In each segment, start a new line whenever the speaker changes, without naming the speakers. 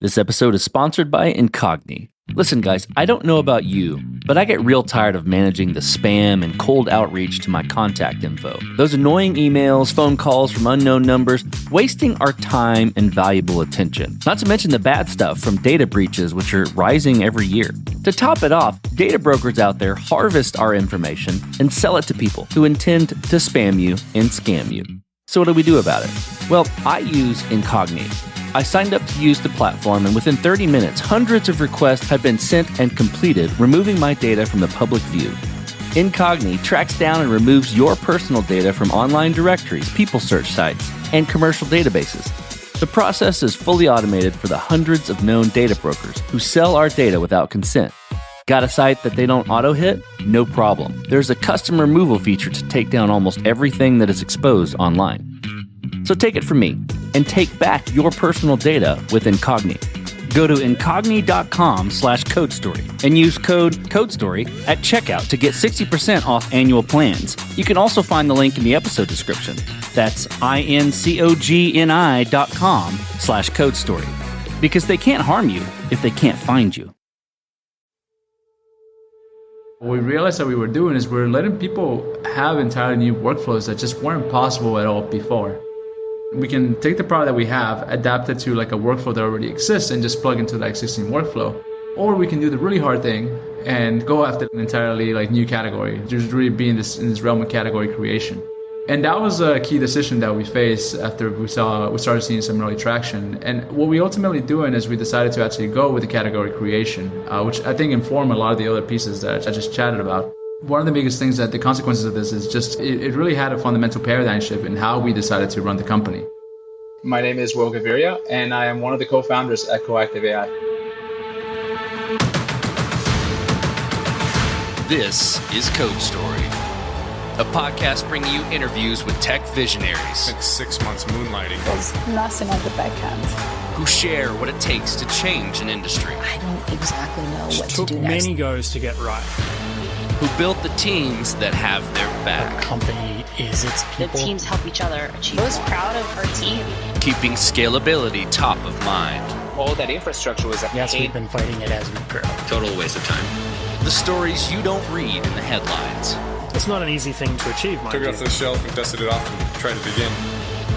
This episode is sponsored by Incogni. Listen, guys, I don't know about you, but I get real tired of managing the spam and cold outreach to my contact info. Those annoying emails, phone calls from unknown numbers, wasting our time and valuable attention. Not to mention the bad stuff from data breaches, which are rising every year. To top it off, data brokers out there harvest our information and sell it to people who intend to spam you and scam you. So what do we do about it? Well, I use Incogni. I signed up to use the platform, and within 30 minutes, hundreds of requests have been sent and completed, removing my data from the public view. Incogni tracks down and removes your personal data from online directories, people search sites, and commercial databases. The process is fully automated for the hundreds of known data brokers who sell our data without consent. Got a site that they don't auto-hit? No problem. There's a custom removal feature to take down almost everything that is exposed online. So take it from me and take back your personal data with Incogni. Go to incogni.com/codestory and use code CODESTORY at checkout to get 60% off annual plans. You can also find the link in the episode description. That's incogni.com/codestory, because they can't harm you if they can't find you.
What we realized that we were doing is we're letting people have entirely new workflows that just weren't possible at all before. We can take the product that we have, adapt it to like a workflow that already exists and just plug into that existing workflow. Or we can do the really hard thing and go after an entirely like new category, just really be in this realm of category creation. And that was a key decision that we faced after we started seeing some early traction. And what we ultimately doing is we decided to actually go with the category creation, which I think informed a lot of the other pieces that I just chatted about. One of the biggest things that the consequences of this is just, it really had a fundamental paradigm shift in how we decided to run the company.
My name is Gaviria, and I am one of the co-founders at Coactive AI.
This is Code Story, a podcast bringing you interviews with tech visionaries.
Spent 6 months moonlighting.
There's nothing at the back end.
Who share what it takes to change an industry.
I don't exactly know what to do
took
next.
many goes to get right.
Who built the teams that have their back.
Company is its people.
The teams help each other achieve. I was proud of our team.
Keeping scalability top of mind.
All that infrastructure was a
Yes,
pain.
we've been fighting it as we grow.
Total waste of time. The stories you don't read in the headlines.
It's not an easy thing to achieve, mind
Took it
you.
off the shelf and dusted it off and tried it again.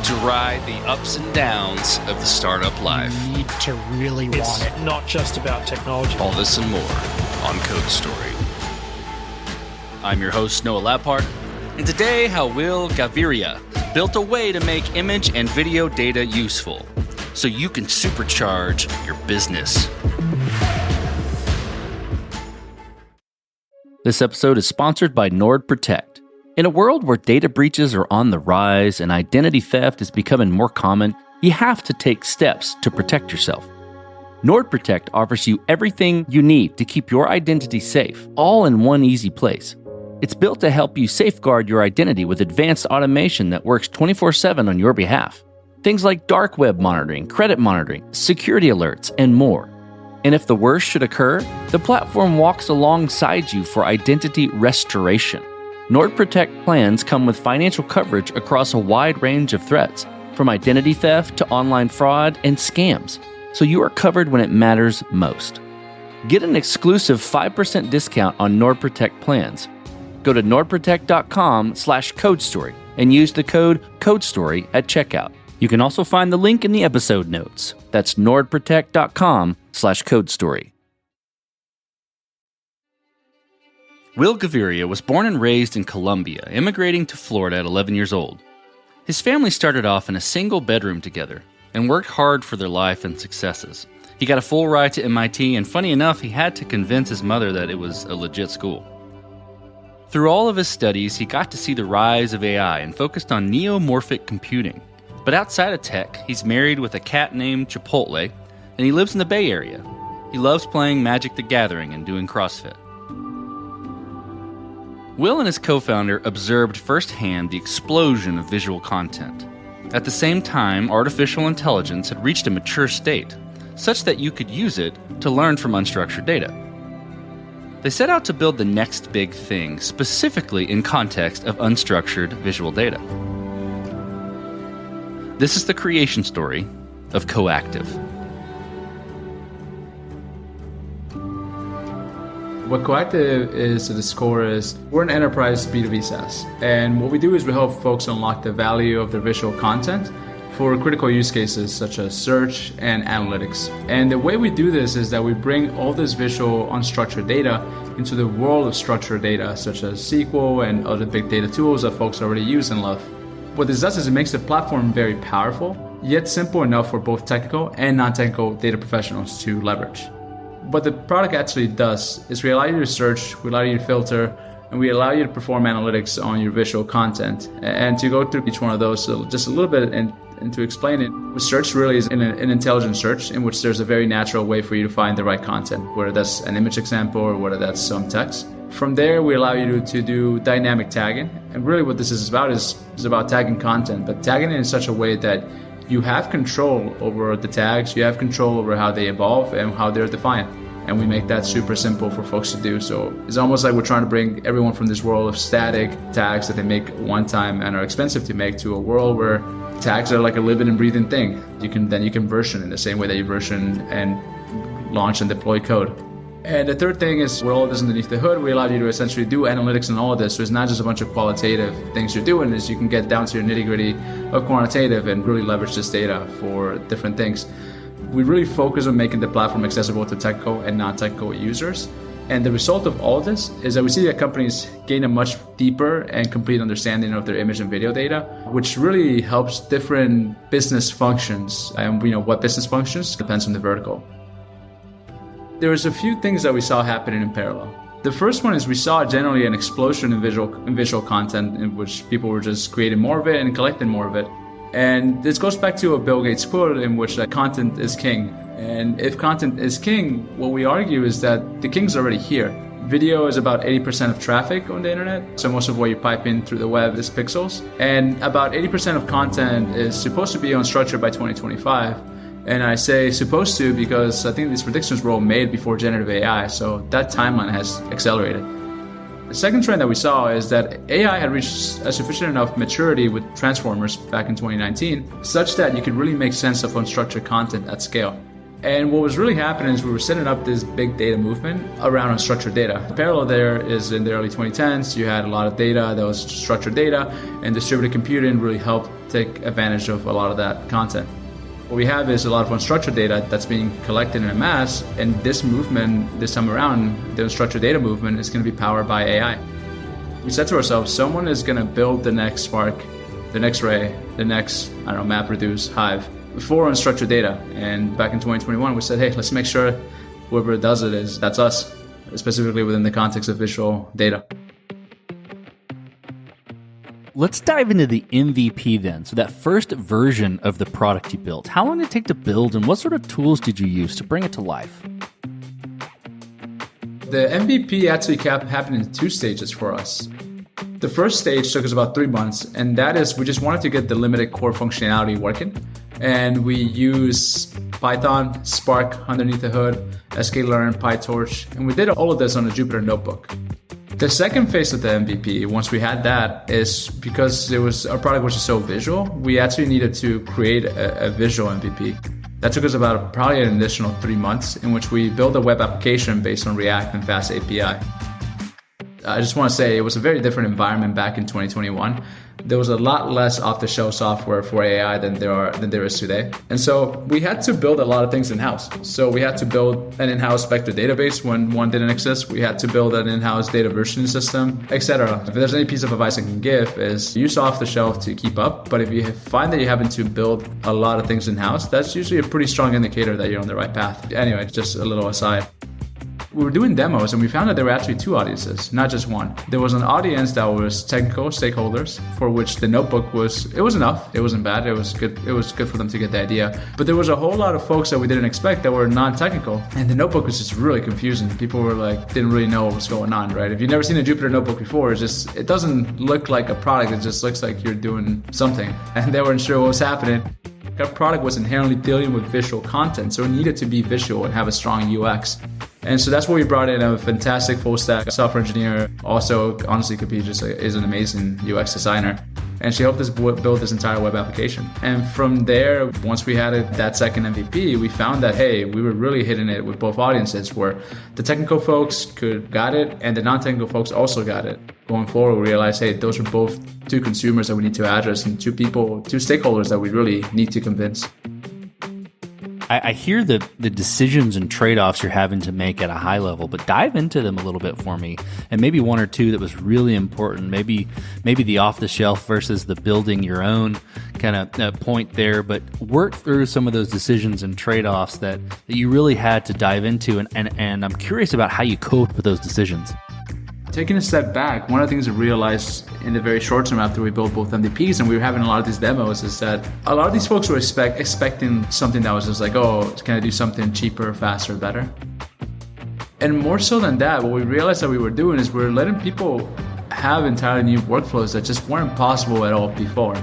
To ride the ups and downs of the startup life.
You need to really want it. Not just about technology.
All this and more on Code Story. I'm your host, Noah Lappard, and today how Will Gaviria built a way to make image and video data useful so you can supercharge your business.
This episode is sponsored by NordProtect. In a world where data breaches are on the rise and identity theft is becoming more common, you have to take steps to protect yourself. NordProtect offers you everything you need to keep your identity safe, all in one easy place. It's built to help you safeguard your identity with advanced automation that works 24/7 on your behalf. Things like dark web monitoring, credit monitoring, security alerts, and more. And if the worst should occur, the platform walks alongside you for identity restoration. NordProtect plans come with financial coverage across a wide range of threats, from identity theft to online fraud and scams, so you are covered when it matters most. Get an exclusive 5% discount on NordProtect plans. Go to nordprotect.com/codestory and use the code CODESTORY at checkout. You can also find the link in the episode notes. That's nordprotect.com/codestory. Will Gaviria was born and raised in Colombia, immigrating to Florida at 11 years old. His family started off in a single bedroom together and worked hard for their life and successes. He got a full ride to MIT, and funny enough, he had to convince his mother that it was a legit school. Through all of his studies, he got to see the rise of AI and focused on neo-morphic computing. But outside of tech, he's married with a cat named Chipotle, and he lives in the Bay Area. He loves playing Magic the Gathering and doing CrossFit. Will and his co-founder observed firsthand the explosion of visual content. At the same time, artificial intelligence had reached a mature state, such that you could use it to learn from unstructured data. They set out to build the next big thing, specifically in context of unstructured visual data. This is the creation story of Coactive.
What Coactive is at its core is we're an enterprise B2B SaaS. And what we do is we help folks unlock the value of their visual content for critical use cases such as search and analytics. And the way we do this is that we bring all this visual unstructured data into the world of structured data such as SQL and other big data tools that folks already use and love. What this does is it makes the platform very powerful, yet simple enough for both technical and non-technical data professionals to leverage. What the product actually does is we allow you to search, we allow you to filter, and we allow you to perform analytics on your visual content. And to go through each one of those just a little bit and to explain it, search really is an intelligent search in which there's a very natural way for you to find the right content, whether that's an image example or whether that's some text. From there, we allow you to do dynamic tagging. And really what this is about is about tagging content, but tagging it in such a way that you have control over the tags, you have control over how they evolve and how they're defined. And we make that super simple for folks to do. So it's almost like we're trying to bring everyone from this world of static tags that they make one time and are expensive to make to a world where tags are like a living and breathing thing. You can version in the same way that you version and launch and deploy code. And the third thing is where all this underneath the hood, we allow you to essentially do analytics and all of this. So it's not just a bunch of qualitative things you're doing, is you can get down to your nitty gritty of quantitative and really leverage this data for different things. We really focus on making the platform accessible to technical and non-technical users. And the result of all of this is that we see that companies gain a much deeper and complete understanding of their image and video data, which really helps different business functions. And what business functions depends on the vertical. There was a few things that we saw happening in parallel. The first one is we saw generally an explosion in visual content in which people were just creating more of it and collecting more of it. And this goes back to a Bill Gates quote in which content is king. And if content is king, what we argue is that the king's already here. Video is about 80% of traffic on the internet. So most of what you pipe in through the web is pixels. And about 80% of content is supposed to be unstructured by 2025. And I say supposed to because I think these predictions were all made before generative AI. So that timeline has accelerated. The second trend that we saw is that AI had reached a sufficient enough maturity with transformers back in 2019, such that you could really make sense of unstructured content at scale. And what was really happening is we were setting up this big data movement around unstructured data. The parallel there is in the early 2010s, you had a lot of data that was structured data, and distributed computing really helped take advantage of a lot of that content. What we have is a lot of unstructured data that's being collected in a mass, and this movement, this time around, the unstructured data movement is going to be powered by AI. We said to ourselves, someone is going to build the next Spark, the next Ray, the next, MapReduce, Hive, for unstructured data. And back in 2021, we said, hey, let's make sure whoever does it that's us, specifically within the context of visual data.
Let's dive into the MVP then. So that first version of the product you built, how long did it take to build and what sort of tools did you use to bring it to life?
The MVP actually happened in two stages for us. The first stage took us about 3 months, and that is we just wanted to get the limited core functionality working. And we use Python, Spark underneath the hood, sklearn, PyTorch, and we did all of this on a Jupyter notebook. The second phase of the MVP, once we had that, is because our product was just so visual, we actually needed to create a visual MVP. That took us about probably an additional 3 months, in which we built a web application based on React and Fast API. I just want to say it was a very different environment back in 2021. There was a lot less off-the-shelf software for AI than there is today. And so we had to build a lot of things in-house. So we had to build an in-house vector database when one didn't exist. We had to build an in-house data versioning system, etc. If there's any piece of advice I can give is use off-the-shelf to keep up. But if you find that you're having to build a lot of things in-house, that's usually a pretty strong indicator that you're on the right path. Anyway, just a little aside. We were doing demos and we found that there were actually two audiences, not just one. There was an audience that was technical stakeholders for which the notebook was enough. It wasn't bad. It was good. It was good for them to get the idea. But there was a whole lot of folks that we didn't expect that were non-technical. And the notebook was just really confusing. People were didn't really know what was going on, right? If you've never seen a Jupyter notebook before, it doesn't look like a product. It just looks like you're doing something. And they weren't sure what was happening. Our product was inherently dealing with visual content, so it needed to be visual and have a strong UX. And so that's where we brought in a fantastic full stack software engineer. Also, honestly, is an amazing UX designer. And she helped us build this entire web application. And from there, once we had that second MVP, we found that, hey, we were really hitting it with both audiences, where the technical folks got it and the non-technical folks also got it. Going forward, we realized, hey, those are both two consumers that we need to address and two stakeholders that we really need to convince.
I hear the decisions and trade-offs you're having to make at a high level, but dive into them a little bit for me, and maybe one or two that was really important. Maybe the off-the-shelf versus the building your own kind of point there, but work through some of those decisions and trade-offs that you really had to dive into, and I'm curious about how you coped with those decisions.
Taking a step back, one of the things I realized in the very short term after we built both MVPs and we were having a lot of these demos is that a lot of these folks were expecting something that was just like, oh, can I do something cheaper, faster, better? And more so than that, what we realized that we were doing is we're letting people have entirely new workflows that just weren't possible at all before.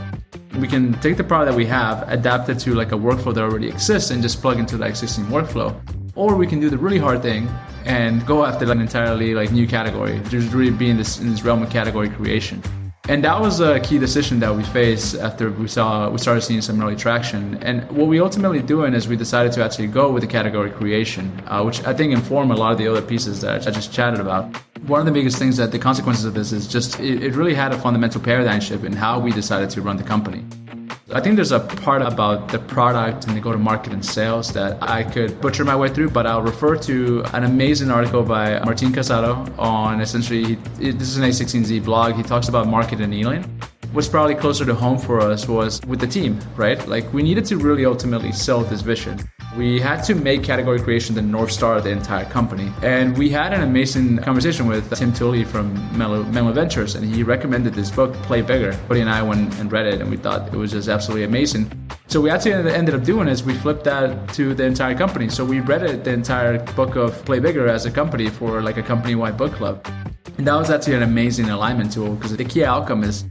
We can take the product that we have, adapt it to like a workflow that already exists and just plug into that existing workflow. Or we can do the really hard thing and go after an entirely like new category, just really be in this realm of category creation. And that was a key decision that we faced after we started seeing some early traction. And what we ultimately doing is we decided to actually go with the category creation, which I think informed a lot of the other pieces that I just chatted about. One of the biggest things that the consequences of this is just it really had a fundamental paradigm shift in how we decided to run the company. I think there's a part about the product and the go-to-market and sales that I could butcher my way through, but I'll refer to an amazing article by Martin Casado on essentially, this is an A16Z blog. He talks about market annealing. What's probably closer to home for us was with the team, right? Like we needed to really ultimately sell this vision. We had to make category creation the North Star of the entire company. And we had an amazing conversation with Tim Tooley from Menlo Ventures, and he recommended this book, Play Bigger. Buddy and I went and read it, and we thought it was just absolutely amazing. So we actually ended up doing is we flipped that to the entire company. So we read the entire book of Play Bigger as a company for like a company-wide book club. And that was actually an amazing alignment tool because the key outcome is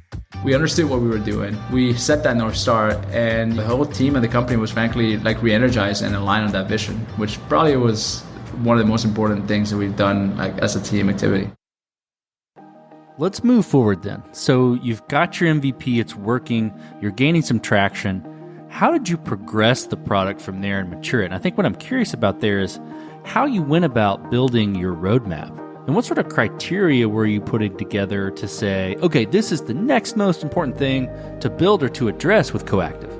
we understood what we were doing. We set that North Star, and the whole team and the company was frankly like re-energized and aligned on that vision, which probably was one of the most important things that we've done like as a team activity.
Let's move forward then. So you've got your MVP, it's working, you're gaining some traction. How did you progress the product from there and mature it? And I think what I'm curious about there is how you went about building your roadmap. And what sort of criteria were you putting together to say, okay, this is the next most important thing to build or to address with Coactive?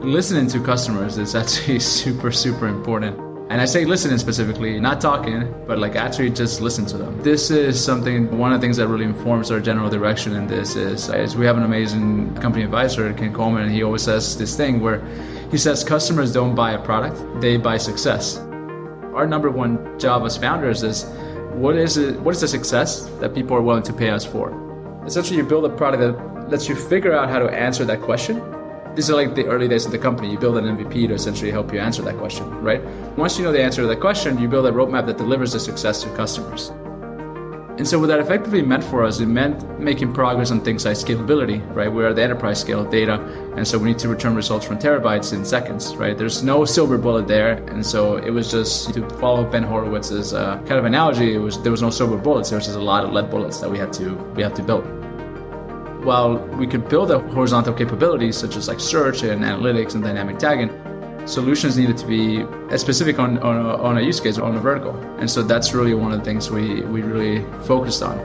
Listening to customers is actually super, super important. And I say listening specifically, not talking, but like actually just listen to them. This is something, one of the things that really informs our general direction in this is we have an amazing company advisor, Ken Coleman, and he always says this thing where he says customers don't buy a product, they buy success. Our number one job as founders is what is the success that people are willing to pay us for? Essentially, you build a product that lets you figure out how to answer that question. These are like the early days of the company. You build an MVP to essentially help you answer that question, right? Once you know the answer to that question, you build a roadmap that delivers the success to customers. And so what that effectively meant for us, it meant making progress on things like scalability, right? We're at the enterprise scale of data, and so we need to return results from terabytes in seconds, right? There's no silver bullet there, and so it was just, to follow Ben Horowitz's kind of analogy, there was no silver bullets, there was just a lot of lead bullets that we had to build. While we could build up horizontal capabilities such as like search and analytics and dynamic tagging, solutions needed to be specific on a use case, on a vertical. And so that's really one of the things we really focused on.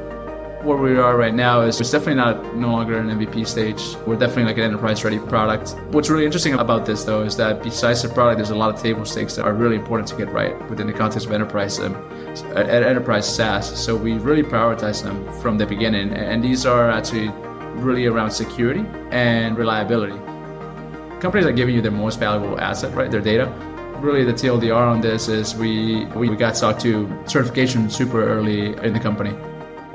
Where we are right now is it's definitely no longer an MVP stage. We're definitely like an enterprise-ready product. What's really interesting about this, though, is that besides the product, there's a lot of table stakes that are really important to get right within the context of enterprise SaaS. So we really prioritize them from the beginning. And these are actually really around security and reliability. Companies are giving you their most valuable asset, right? Their data. Really, the TLDR on this is we got SOC 2 certification super early in the company.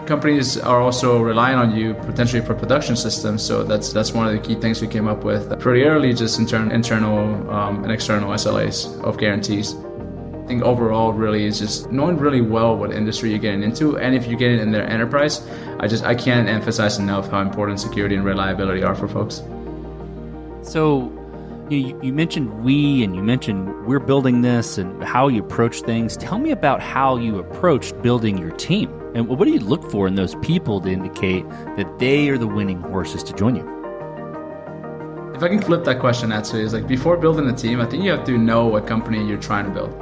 Companies are also relying on you potentially for production systems, so that's one of the key things we came up with pretty early, just internal and external SLAs of guarantees. I think overall really is just knowing really well what industry you're getting into, and if you're getting in their enterprise, I can't emphasize enough how important security and reliability are for folks.
So you mentioned we, and you mentioned we're building this and how you approach things. Tell me about how you approached building your team. And what do you look for in those people to indicate that they are the winning horses to join you?
If I can flip that question, actually, is like before building a team, I think you have to know what company you're trying to build.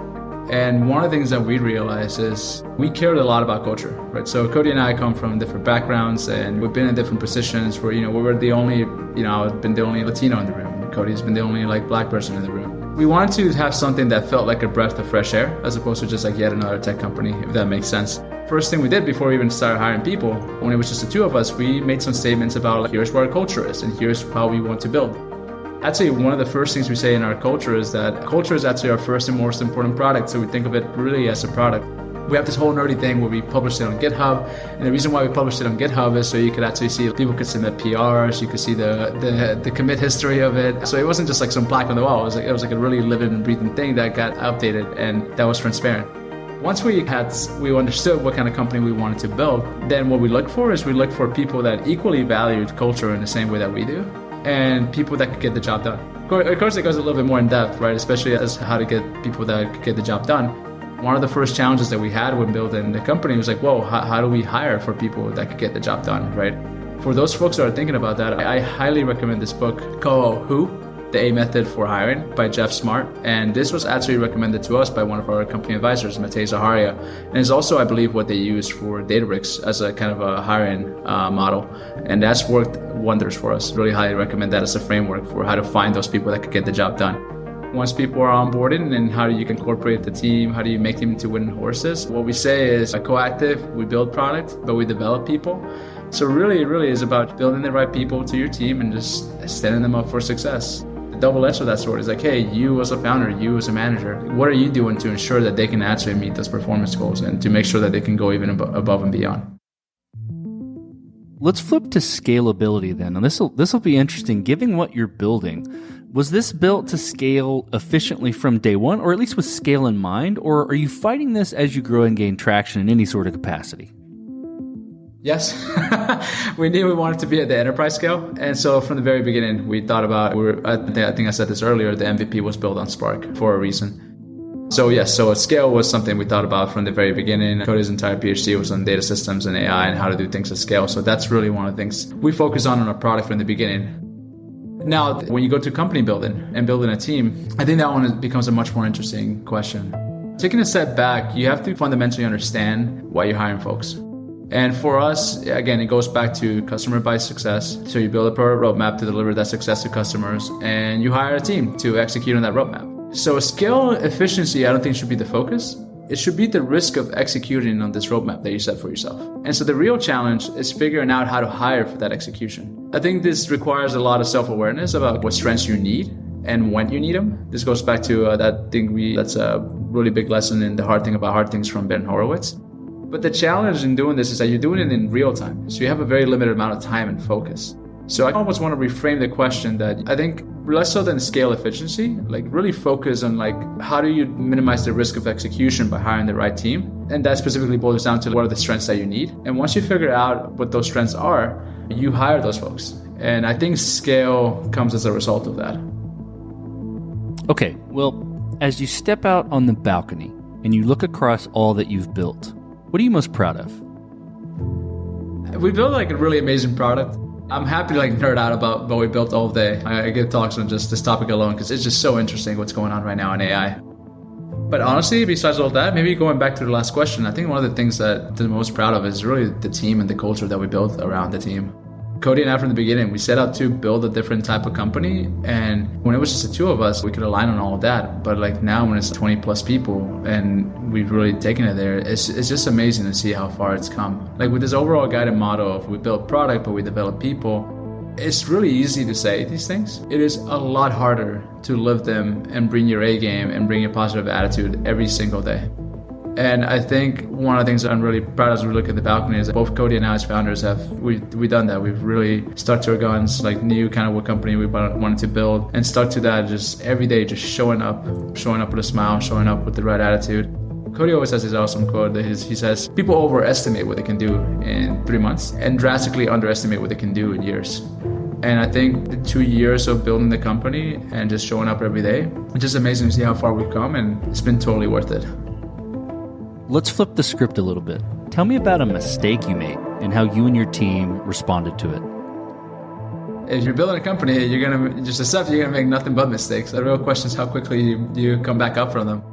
And one of the things that we realized is we cared a lot about culture, right? So Cody and I come from different backgrounds, and we've been in different positions where, we were the only, I've been the only Latino in the room. Cody's been the only black person in the room. We wanted to have something that felt like a breath of fresh air, as opposed to just yet another tech company, if that makes sense. First thing we did before we even started hiring people, when it was just the two of us, we made some statements about here's what our culture is and here's how we want to build. Actually, one of the first things we say in our culture is that culture is actually our first and most important product. So we think of it really as a product. We have this whole nerdy thing where we publish it on GitHub. And the reason why we published it on GitHub is so you could actually see, people could submit PRs, you could see the commit history of it. So it wasn't just some plaque on the wall. It was like a really living and breathing thing that got updated and that was transparent. Once we understood what kind of company we wanted to build, then what we look for is we look for people that equally valued culture in the same way that we do, and people that could get the job done. Of course, it goes a little bit more in depth, right? Especially as how to get people that could get the job done. One of the first challenges that we had when building the company was how do we hire for people that could get the job done, right? For those folks that are thinking about that, I highly recommend this book called Who? The A Method for Hiring by Jeff Smart. And this was actually recommended to us by one of our company advisors, Matej Zaharia. And it's also, I believe, what they use for Databricks as a kind of a hiring model. And that's worked wonders for us. Really highly recommend that as a framework for how to find those people that could get the job done. Once people are onboarded, and how do you incorporate the team? How do you make them into winning horses? What we say is at Coactive, we build product, but we develop people. So really, it really is about building the right people to your team and just setting them up for success. The double edge of that sword is hey, you as a founder, you as a manager, what are you doing to ensure that they can actually meet those performance goals and to make sure that they can go even above and beyond?
Let's flip to scalability then. And this will be interesting. Given what you're building, was this built to scale efficiently from day one, or at least with scale in mind? Or are you fighting this as you grow and gain traction in any sort of capacity?
Yes, we knew we wanted to be at the enterprise scale. And so from the very beginning, we thought about, I think I said this earlier, the MVP was built on Spark for a reason. So yes, so scale was something we thought about from the very beginning. Cody's entire PhD was on data systems and AI and how to do things at scale. So that's really one of the things we focus on our product from the beginning. Now, when you go to company building and building a team, I think that one becomes a much more interesting question. Taking a step back, you have to fundamentally understand why you're hiring folks. And for us, again, it goes back to customer by success. So you build a product roadmap to deliver that success to customers, and you hire a team to execute on that roadmap. So scale efficiency, I don't think should be the focus. It should be the risk of executing on this roadmap that you set for yourself. And so the real challenge is figuring out how to hire for that execution. I think this requires a lot of self-awareness about what strengths you need and when you need them. This goes back to that thing that's a really big lesson in The Hard Thing About Hard Things from Ben Horowitz. But the challenge in doing this is that you're doing it in real time. So you have a very limited amount of time and focus. So I almost want to reframe the question that I think less so than scale efficiency, really focus on how do you minimize the risk of execution by hiring the right team? And that specifically boils down to what are the strengths that you need. And once you figure out what those strengths are, you hire those folks. And I think scale comes as a result of that.
Okay, well, as you step out on the balcony and you look across all that you've built, what are you most proud of?
We built a really amazing product. I'm happy to nerd out about what we built all day. I give talks on just this topic alone because it's just so interesting what's going on right now in AI. But honestly, besides all that, maybe going back to the last question, I think one of the things that I'm most proud of is really the team and the culture that we built around the team. Cody and I, from the beginning, we set out to build a different type of company. And when it was just the two of us, we could align on all of that. But now when it's 20 plus people and we've really taken it there, it's just amazing to see how far it's come. With this overall guided model of we build product, but we develop people, it's really easy to say these things. It is a lot harder to live them and bring your A game and bring your positive attitude every single day. And I think one of the things that I'm really proud as we look at the balcony is that both Cody and I as founders we've done that. We've really stuck to our guns, knew kind of what company we wanted to build, and stuck to that just every day, just showing up with a smile, showing up with the right attitude. Cody always has this awesome quote that he says, people overestimate what they can do in 3 months and drastically underestimate what they can do in years. And I think the 2 years of building the company and just showing up every day, it's just amazing to see how far we've come, and it's been totally worth it.
let's flip the script a little bit. Tell me about a mistake you made and how you and your team responded to it.
If you're building a company, you're gonna just accept you're gonna make nothing but mistakes. The real question is how quickly you come back up from them.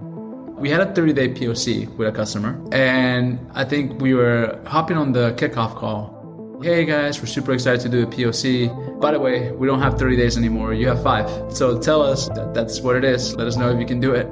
We had a 30-day POC with a customer, and I think we were hopping on the kickoff call. Hey guys, we're super excited to do a POC. By the way, we don't have 30 days anymore. You have 5. So tell us that's what it is. Let us know if you can do it.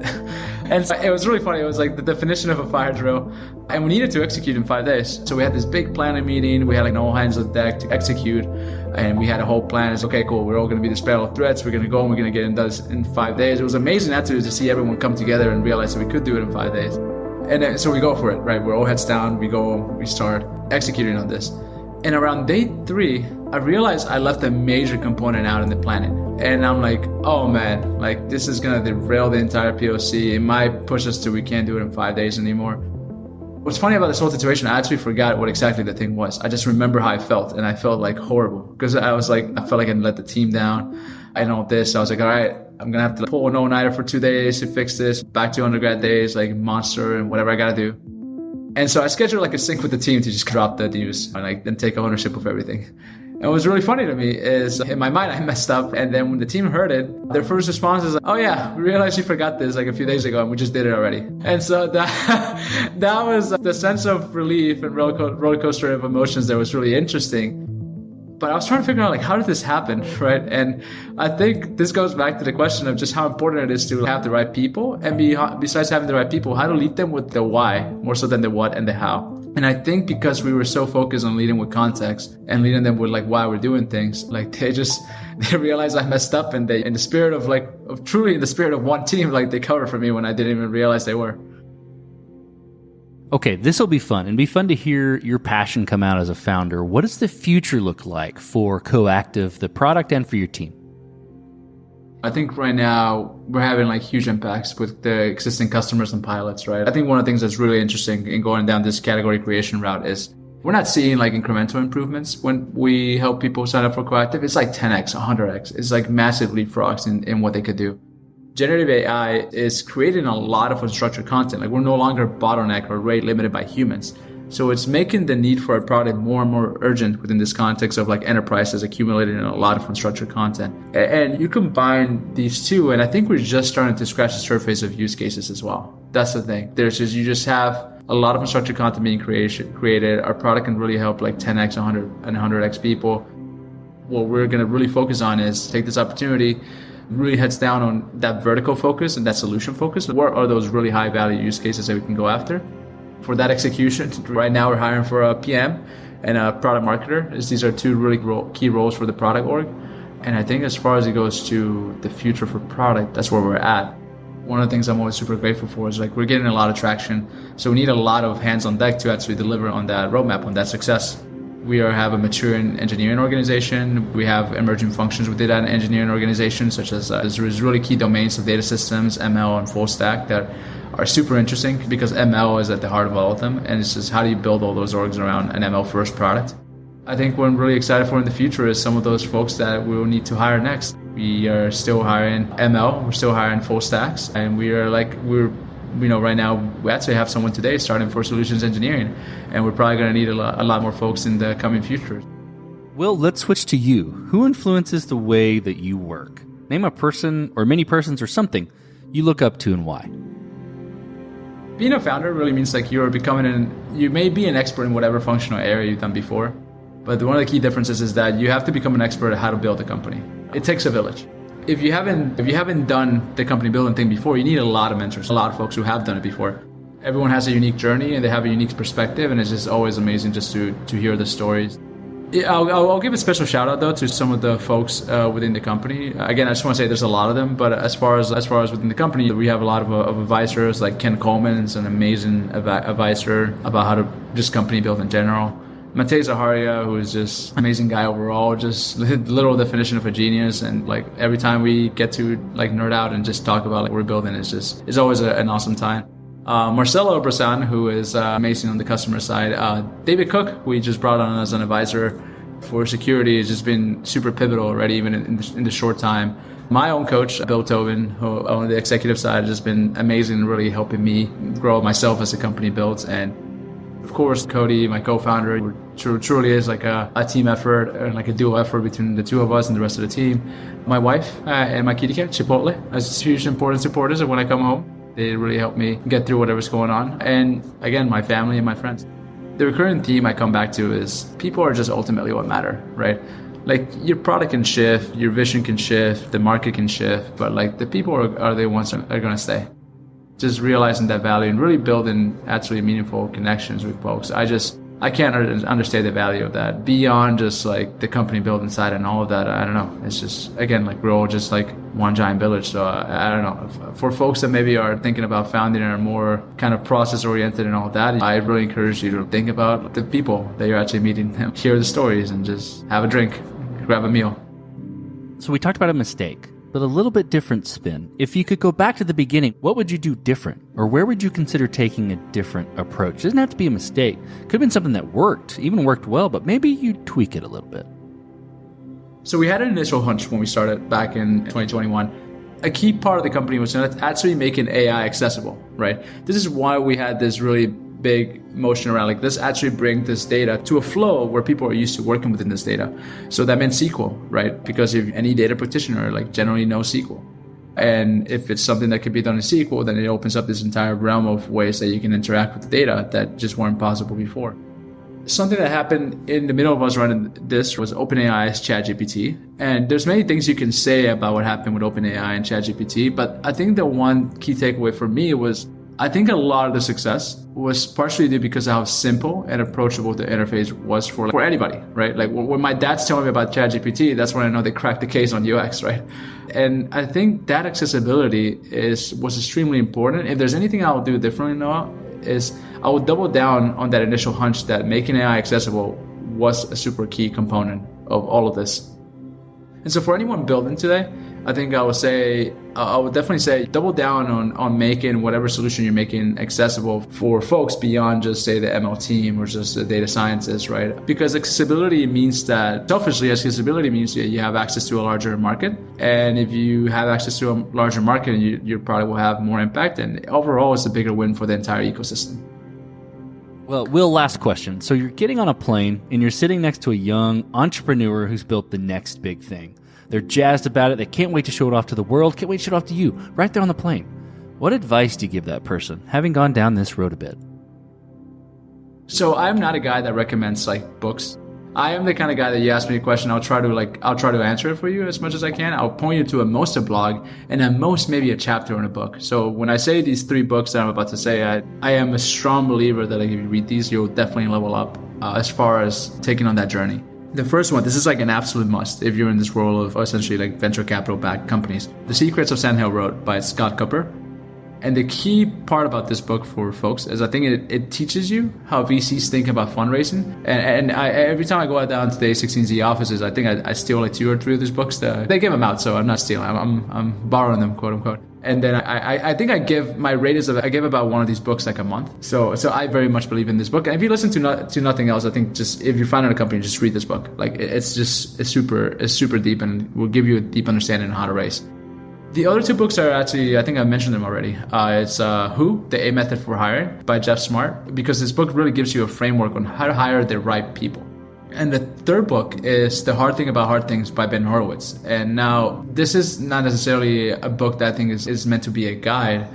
And so it was really funny. It was like the definition of a fire drill. And we needed to execute in 5 days. So we had this big planning meeting. We had like all hands on deck to execute. And we had a whole plan. It's okay, cool. We're all going to be the sparrow threats. We're going to go and we're going to get it done in 5 days. It was amazing to see everyone come together and realize that we could do it in 5 days. And then, so we go for it, right? We're all heads down. We start executing on this. And around day 3, I realized I left a major component out in the planning. And I'm like, oh man, like this is going to derail the entire POC. It might push us to we can't do it in 5 days anymore. What's funny about this whole situation, I actually forgot what exactly the thing was. I just remember how I felt, and I felt like horrible because I felt like I let the team down. I know this. I was like, all right, I'm going to have to pull an all-nighter for 2 days to fix this. Back to undergrad days, like monster and whatever I got to do. And so I scheduled like a sync with the team to just drop the news and then take ownership of everything. And what was really funny to me is in my mind, I messed up. And then when the team heard it, their first response is like, oh yeah, we realized you forgot this like a few days ago and we just did it already. And so that was the sense of relief and roller coaster of emotions that was really interesting. But I was trying to figure out like, how did this happen, right? And I think this goes back to the question of just how important it is to have the right people. And besides having the right people, how to lead them with the why more so than the what and the how. And I think because we were so focused on leading with context and leading them with like why we're doing things, like they realized I messed up, and they, in the spirit of truly in the spirit of one team, like they covered for me when I didn't even realize they were.
Okay, this will be fun. And be fun to hear your passion come out as a founder. What does the future look like for Coactive, the product, and for your team?
I think right now we're having like huge impacts with the existing customers and pilots, right? I think one of the things that's really interesting in going down this category creation route is we're not seeing like incremental improvements when we help people sign up for Coactive. It's like 10x, 100x. It's like massive leapfrogs in what they could do. Generative AI is creating a lot of unstructured content. Like we're no longer bottlenecked or rate limited by humans. So it's making the need for a product more and more urgent within this context of like enterprises accumulating a lot of unstructured content. And you combine these two, and I think we're just starting to scratch the surface of use cases as well. That's the thing. You just have a lot of unstructured content being created. Our product can really help like 10x, 100, and 100x people. What we're going to really focus on is take this opportunity, really heads down on that vertical focus and that solution focus. What are those really high value use cases that we can go after? For that execution, right now we're hiring for a PM and a product marketer. These are two really key roles for the product org. And I think as far as it goes to the future for product, that's where we're at. One of the things I'm always super grateful for is like we're getting a lot of traction. So we need a lot of hands on deck to actually deliver on that roadmap, on that success. We have a mature engineering organization. We have emerging functions within that engineering organization, such as there's really key domains of data systems, ML, and full stack that are super interesting because ML is at the heart of all of them. And it's just how do you build all those orgs around an ML first product? I think what I'm really excited for in the future is some of those folks that we will need to hire next. We are still hiring ML, we're still hiring full stacks, and right now we actually have someone today starting for solutions engineering, and we're probably going to need a lot more folks in the coming future.
Will, let's switch to you. Who influences the way that you work? Name a person or many persons or something you look up to and why.
Being a founder really means like you may be an expert in whatever functional area you've done before, but one of the key differences is that you have to become an expert at how to build a company. It takes a village. If you haven't done the company building thing before, you need a lot of mentors, a lot of folks who have done it before. Everyone has a unique journey and they have a unique perspective, and it's just always amazing just to hear the stories. I'll give a special shout out though to some of the folks within the company. Again, I just want to say there's a lot of them, but as far as within the company, we have a lot of advisors. Like Ken Coleman is an amazing advisor about how to just company build in general. Matej Zaharia, who is just an amazing guy overall, just the literal definition of a genius. And like every time we get to like nerd out and just talk about like what we're building, it's always an awesome time. Marcelo Brasan, who is amazing on the customer side. David Cook, we just brought on as an advisor. for security has just been super pivotal already, even in the short time. My own coach, Bill Tobin, who on the executive side has just been amazing, really helping me grow myself as the company builds. And of course, Cody, my co-founder, truly is like a team effort and like a dual effort between the two of us and the rest of the team. My wife and my kitty cat, Chipotle, as huge important supporters of when I come home. They really help me get through whatever's going on. And again, my family and my friends. The recurring theme I come back to is people are just ultimately what matter, right? Like your product can shift, your vision can shift, the market can shift, but like the people are the ones that are going to stay. Just realizing that value and really building actually meaningful connections with folks. I can't understand the value of that beyond just like the company built inside and all of that. I don't know. It's just, again, like we're all just like one giant village. So I don't know. For folks that maybe are thinking about founding and are more kind of process oriented and all of that, I really encourage you to think about the people that you're actually meeting, hear the stories, and just have a drink, grab a meal.
So we talked about a mistake, but a little bit different spin. If you could go back to the beginning, what would you do different? Or where would you consider taking a different approach? It doesn't have to be a mistake. Could have been something that worked, even worked well, but maybe you tweak it a little bit.
So we had an initial hunch when we started back in 2021. A key part of the company was actually making AI accessible, right? This is why we had this really big motion around like this actually bring this data to a flow where people are used to working within this data. So that meant SQL, right? Because if any data practitioner like generally knows SQL. And if it's something that could be done in SQL, then it opens up this entire realm of ways that you can interact with the data that just weren't possible before. Something that happened in the middle of us running this was OpenAI's ChatGPT. And there's many things you can say about what happened with OpenAI and ChatGPT, but I think the one key takeaway for me was I think a lot of the success was partially due because of how simple and approachable the interface was for anybody, right? Like when my dad's telling me about ChatGPT, that's when I know they cracked the case on UX, right? And I think that accessibility was extremely important. If there's anything I'll do differently now, is I will double down on that initial hunch that making AI accessible was a super key component of all of this. And so for anyone building today, I think I would definitely say double down on making whatever solution you're making accessible for folks beyond just say the ML team or just the data scientists, right? Because accessibility means that, selfishly, accessibility means that you have access to a larger market. And if you have access to a larger market, your product will have more impact. And overall, it's a bigger win for the entire ecosystem.
Well, Will, last question. So you're getting on a plane and you're sitting next to a young entrepreneur who's built the next big thing. They're jazzed about it. They can't wait to show it off to the world. Can't wait to show it off to you right there on the plane. What advice do you give that person, having gone down this road a bit?
So I'm not a guy that recommends like books. I am the kind of guy that you ask me a question, I'll try to answer it for you as much as I can. I'll point you to a blog and at most maybe a chapter in a book. So when I say these 3 books that I'm about to say, I am a strong believer that if you read these, you'll definitely level up as far as taking on that journey. The first one, this is like an absolute must if you're in this world of essentially like venture capital backed companies. The Secrets of Sand Hill Road by Scott Cooper. And the key part about this book for folks is I think it teaches you how VCs think about fundraising. And every time I go out down to the A16Z offices, I think I steal like 2 or 3 of these books. They give them out, so I'm not stealing. I'm borrowing them, quote unquote. And then I think I give my rate is I give about one of these books like a month. So I very much believe in this book. And if you listen to nothing else, I think just if you're founding a company, just read this book. Like it's super deep and will give you a deep understanding of how to raise. The other 2 books are actually, I think I mentioned them already. It's Who, The A Method for Hiring by Jeff Smart, because this book really gives you a framework on how to hire the right people. And the 3rd book is The Hard Thing About Hard Things by Ben Horowitz. And now, this is not necessarily a book that I think is meant to be a guide,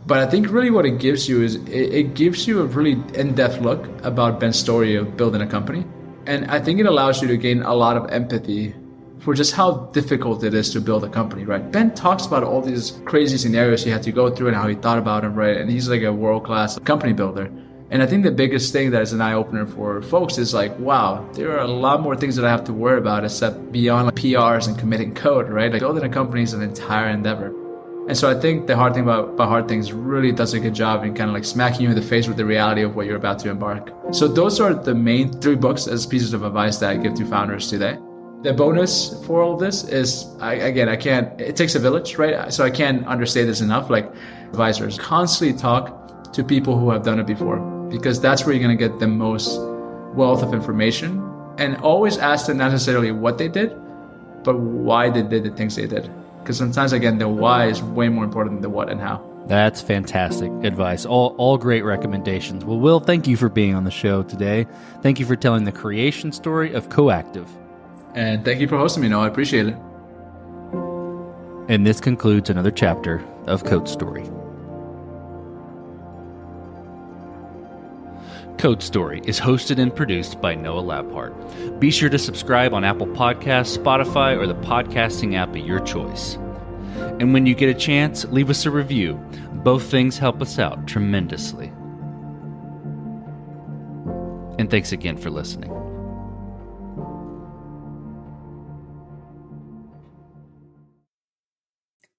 but I think really what it gives you is it gives you a really in-depth look about Ben's story of building a company. And I think it allows you to gain a lot of empathy for just how difficult it is to build a company, right? Ben talks about all these crazy scenarios he had to go through and how he thought about them, right? And he's like a world-class company builder. And I think the biggest thing that is an eye-opener for folks is like, wow, there are a lot more things that I have to worry about except beyond like PRs and committing code, right? Like building a company is an entire endeavor. And so I think The Hard Thing About Hard Things really does a good job in kind of like smacking you in the face with the reality of what you're about to embark. So those are the main 3 books as pieces of advice that I give to founders today. The bonus for all of this is, it takes a village, right? So I can't understate this enough. Like advisors, constantly talk to people who have done it before, because that's where you're going to get the most wealth of information And always ask them not necessarily what they did, but why they did the things they did. Because sometimes, again, the why is way more important than the what and how.
That's fantastic advice. All great recommendations. Well, Will, thank you for being on the show today. Thank you for telling the creation story of Coactive.
And thank you for hosting me, Noah. I appreciate it.
And this concludes another chapter of Code Story. Code Story is hosted and produced by Noah Labhart. Be sure to subscribe on Apple Podcasts, Spotify, or the podcasting app of your choice. And when you get a chance, leave us a review. Both things help us out tremendously. And thanks again for listening.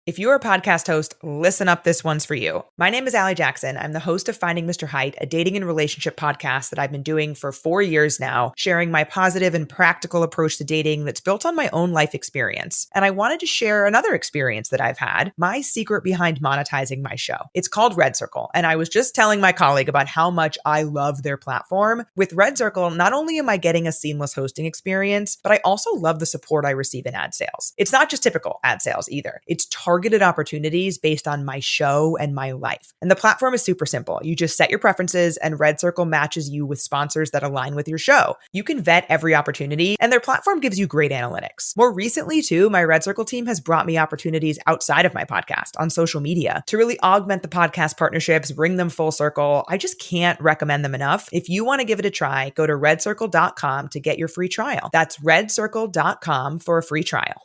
If you're a podcast host, listen up, this one's for you. My name is Allie Jackson. I'm the host of Finding Mr. Height, a dating and relationship podcast that I've been doing for 4 years now, sharing my positive and practical approach to dating that's built on my own life experience. And I wanted to share another experience that I've had, my secret behind monetizing my show. It's called Red Circle, and I was just telling my colleague about how much I love their platform. With Red Circle, not only am I getting a seamless hosting experience, but I also love the support I receive in ad sales. It's not just typical ad sales either. It's targeted opportunities based on my show and my life. And the platform is super simple. You just set your preferences and Red Circle matches you with sponsors that align with your show. You can vet every opportunity and their platform gives you great analytics. More recently too, my Red Circle team has brought me opportunities outside of my podcast on social media to really augment the podcast partnerships, bring them full circle. I just can't recommend them enough. If you want to give it a try, go to redcircle.com to get your free trial. That's redcircle.com for a free trial.